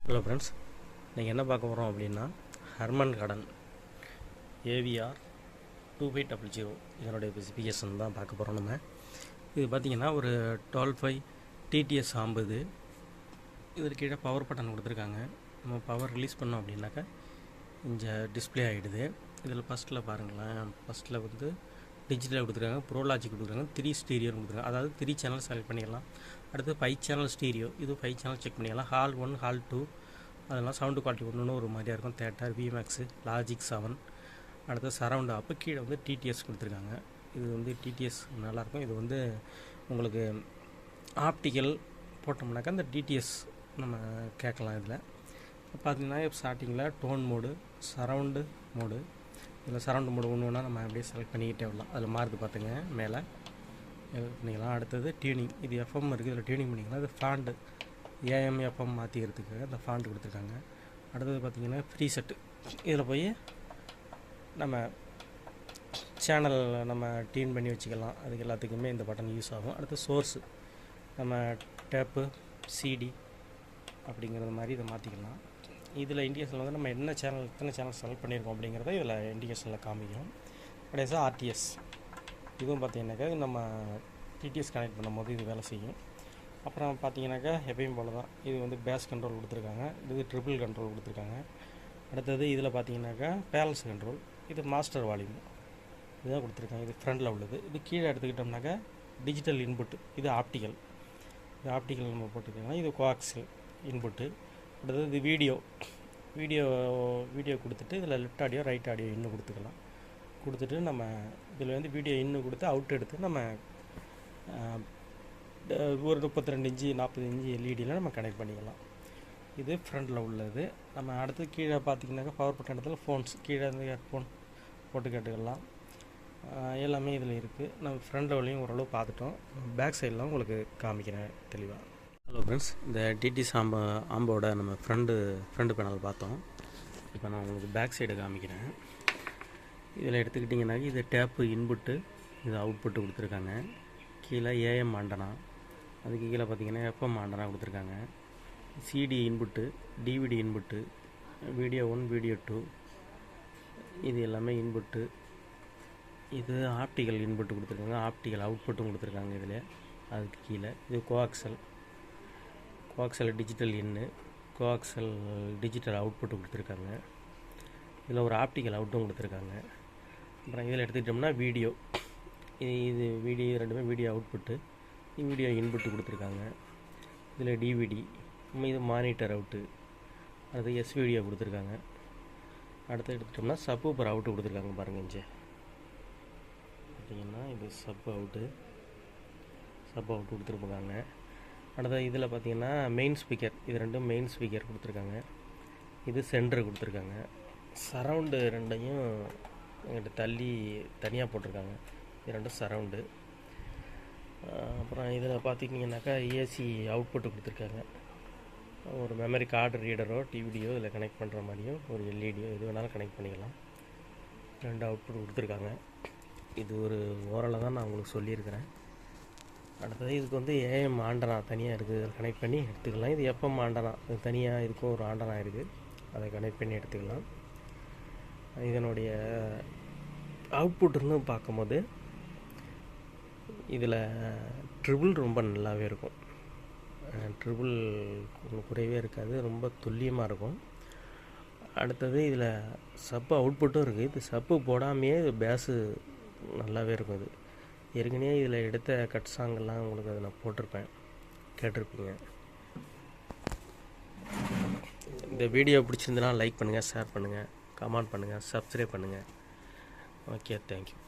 Hello friends, நீங்கள் என்ன பார்க்க போகிறோம் அப்படின்னா ஹர்மன் கடன் ஏவிஆர் 2500 இதனுடைய ஸ்பெசிஃபிகேஷன் தான் பார்க்க போகிறோம். நம்ம இது பார்த்திங்கன்னா ஒரு 12.5 டிடிஎஸ் ஆம்பு. இதில் கீழே பவர் பட்டன் கொடுத்துருக்காங்க. நம்ம பவர் ரிலீஸ் பண்ணோம் அப்படின்னாக்கா இங்கே டிஸ்பிளே ஆகிடுது. இதில் ஃபஸ்ட்டில் பாருங்களேன், ஃபஸ்ட்டில் வந்து டிஜிட்டல் கொடுத்துருக்காங்க, ப்ரோலாஜிக் கொடுத்துருக்காங்க, 3 ஸ்டீரியோ கொடுத்துருக்காங்க. அதாவது 3 சேனல் செலக்ட் பண்ணிக்கலாம். அடுத்து 5 சேனல் ஸ்டீரியோ, இது 5 சேனல் செக் பண்ணிக்கலாம். ஹால் 1 ஹால் 2 அதெல்லாம் சவுண்டு குவாலிட்டி ஒன்று ஒரு மாதிரியாக இருக்கும். தேட்டர் விமேக்ஸு லாஜிக் 7. அடுத்து சரவுண்டு அப்போ கீழே வந்து டிடிஎஸ் கொடுத்துருக்காங்க. இது வந்து டிடிஎஸ் நல்லாயிருக்கும். இது வந்து உங்களுக்கு ஆப்டிக்கல் போட்டோம்னாக்கா இந்த டிடிஎஸ் நம்ம கேட்கலாம். இதில் பார்த்திங்கன்னா ஸ்டார்டிங்கில் டோன் மோடு, சரவுண்டு மோடு, இதில் சரவுண்டு மோடு ஒன்று ஒன்றா நம்ம அப்படியே செலக்ட் பண்ணிக்கிட்டே வரலாம். அதில் மாறுது பார்த்துங்க, மேலே பண்ணிக்கலாம். அடுத்தது டியூனிங், இது எஃப்எம் இருக்குது, இதில் டியூனிங் பண்ணிக்கலாம். இது ஃபாண்டு ஏஎம் எஃப்எம் மாற்றிக்கிறதுக்கு அந்த ஃபாண்ட் கொடுத்துருக்காங்க. அடுத்தது பார்த்திங்கன்னா ஃப்ரீ செட்டு, இதில் போய் நம்ம சேனல் நம்ம டியூன் பண்ணி வச்சுக்கலாம். அதுக்கு எல்லாத்துக்குமே இந்த பட்டன் யூஸ் ஆகும். அடுத்து சோர்ஸு, நம்ம டேப்பு சிடி அப்படிங்கிறது மாதிரி இதை மாற்றிக்கலாம். இதில் இண்டிகேஷனில் வந்து நம்ம என்ன சேனல் எத்தனை சேனல் செலக்ட் பண்ணியிருக்கோம் அப்படிங்கிறத இதில் இண்டிகேஷனில் காமிக்கும். கடைசியாக ஆர்டிஎஸ், இதுவும் பார்த்திங்கனாக்கா நம்ம டிடிஎஸ் கனெக்ட் பண்ணும்போது இது வேலை செய்யும். அப்புறம் பார்த்திங்கனாக்கா எப்பயும் போல் தான் இது வந்து பேஸ் கண்ட்ரோல் கொடுத்துருக்காங்க, இது ட்ரிபிள் கண்ட்ரோல் கொடுத்துருக்காங்க. அடுத்தது இதில் பார்த்திங்கனாக்கா பேலன்ஸ் கண்ட்ரோல், இது மாஸ்டர் வால்யூம் இதுதான் கொடுத்துருக்காங்க. இது ஃப்ரண்டில் உள்ளது. இது கீழே எடுத்துக்கிட்டோம்னாக்கா டிஜிட்டல் இன்புட்டு, இது ஆப்டிக்கல். இது ஆப்டிக்கல் நம்ம போட்டுக்கலாம். இது கோஆக்சியல் இன்புட்டு. அடுத்தது இது வீடியோ கொடுத்துட்டு இதில் லெஃப்ட் ஆடியோ ரைட் ஆடியோ இன்னும் கொடுத்துக்கலாம். கொடுத்துட்டு நம்ம இதில் வந்து வீடியோ இன்னும் கொடுத்து அவுட் எடுத்து நம்ம ஒரு 32 இன்ச்சு 40 இன்ச்சு எல்இடியில் நம்ம கனெக்ட் பண்ணிக்கலாம். இது ஃப்ரண்டில் உள்ளது. நம்ம அடுத்து கீழே பார்த்திங்கனாக்கா பவர் பட்டன் இடத்துல ஃபோன்ஸ், கீழே இருந்து ஹெட்ஃபோன் போட்டு கேட்டுக்கலாம். எல்லாமே இதில் இருக்குது. நம்ம ஃப்ரண்ட் லெவலையும் ஓரளவு பார்த்துட்டோம். பேக் சைடெலாம் உங்களுக்கு காமிக்கிறேன் தெளிவாக. ஹலோ ஃப்ரெண்ட்ஸ், இந்த டிடிஎஸ் ஆம்போட நம்ம ஃப்ரண்ட் பேனல் பார்த்தோம். இப்போ நான் உங்களுக்கு பேக் சைடை காமிக்கிறேன். இதில் எடுத்துக்கிட்டிங்கனாக்கா இது டேப்பு இன்புட்டு, இது அவுட்புட்டு கொடுத்துருக்காங்க. கீழே ஏஎம் ஆண்டனா, அதுக்கு கீழே பார்த்திங்கன்னா எஃப்எம் ஆண்டனா கொடுத்துருக்காங்க. CD input, DVD input, video 1 video 2 இது எல்லாமே இன்புட்டு. இது ஆப்டிக்கல் இன்புட்டு கொடுத்துருக்காங்க, ஆப்டிக்கல் அவுட்புட்டும் கொடுத்துருக்காங்க. இதில் அதுக்கு கீழே இது கோஆக்சல் டிஜிட்டல் இன்னு, கோஆக்சல் டிஜிட்டல் அவுட்புட்டு கொடுத்துருக்காங்க. இதில் ஒரு ஆப்டிக்கல் அவுட்டும் கொடுத்துருக்காங்க. அப்புறம் இதில் எடுத்துக்கிட்டோம்னா வீடியோ, இது வீடியோ ரெண்டுமே வீடியோ அவுட்புட்டு, வீடியோ இன்புட்டு கொடுத்துருக்காங்க. இதில் டிவிடி, இது மானிட்டர் அவுட்டு, அது எஸ் வீடியோ கொடுத்துருக்காங்க. அடுத்து எடுத்துட்டோம்னா சப்வூஃபர் அவுட்டு கொடுத்துருக்காங்க. பாருங்கள் இங்கே பார்த்தீங்கன்னா இது சப் அவுட்டு கொடுத்துருப்பாங்க. அடுத்த இதில் பார்த்திங்கன்னா மெயின் ஸ்பீக்கர், இது ரெண்டும் மெயின் ஸ்பீக்கர் கொடுத்துருக்காங்க. இது சென்டர் கொடுத்துருக்காங்க. சரவுண்டு ரெண்டையும் எங்கிட்ட தள்ளி தனியாக போட்டிருக்காங்க. இது ரெண்டும் சரவுண்டு. அப்புறம் இதில் பார்த்திங்கனாக்கா ஏசி அவுட்புட்டு கொடுத்துருக்காங்க. ஒரு மெமரி கார்டு ரீடரோ டிவிடியோ இதில் கனெக்ட் பண்ணுற மாதிரியும் ஒரு எல்இடியோ எது வேணாலும் கனெக்ட் பண்ணிக்கலாம். 2 அவுட்புட் கொடுத்துருக்காங்க. இது ஒரு ஓரளவு தான் நான் உங்களுக்கு சொல்லியிருக்கிறேன். அடுத்தது இதுக்கு வந்து ஏஎம் ஆண்டனா தனியாக இருக்குது, அதில் கனெக்ட் பண்ணி எடுத்துக்கலாம். இது எஃப்எம் ஆண்டனா, இது தனியாக இருக்கும், ஒரு ஆண்டனா இருக்குது, அதை கனெக்ட் பண்ணி எடுத்துக்கலாம். இதனுடைய அவுட்புட்டுன்னு பார்க்கும்போது இதில் ட்ரிபிள் ரொம்ப நல்லாவே இருக்கும். ட்ரிபிள் குறைவே இருக்காது, ரொம்ப துல்லியமாக இருக்கும். அடுத்தது இதில் சப்பு அவுட்புட்டும் இருக்குது. இது சப்பு போடாமையே இது பேஸு நல்லாவே இருக்கும். இது ஏற்கனவே இதில் எடுத்த கட் சாங்கெல்லாம் உங்களுக்கு அதை நான் போட்டிருப்பேன், கேட்டிருப்பீங்க. இந்த வீடியோ பிடிச்சிருந்தனா லைக் பண்ணுங்கள், ஷேர் பண்ணுங்கள், கமெண்ட் பண்ணுங்கள், சப்ஸ்கிரைப் பண்ணுங்கள். Okay, thank you.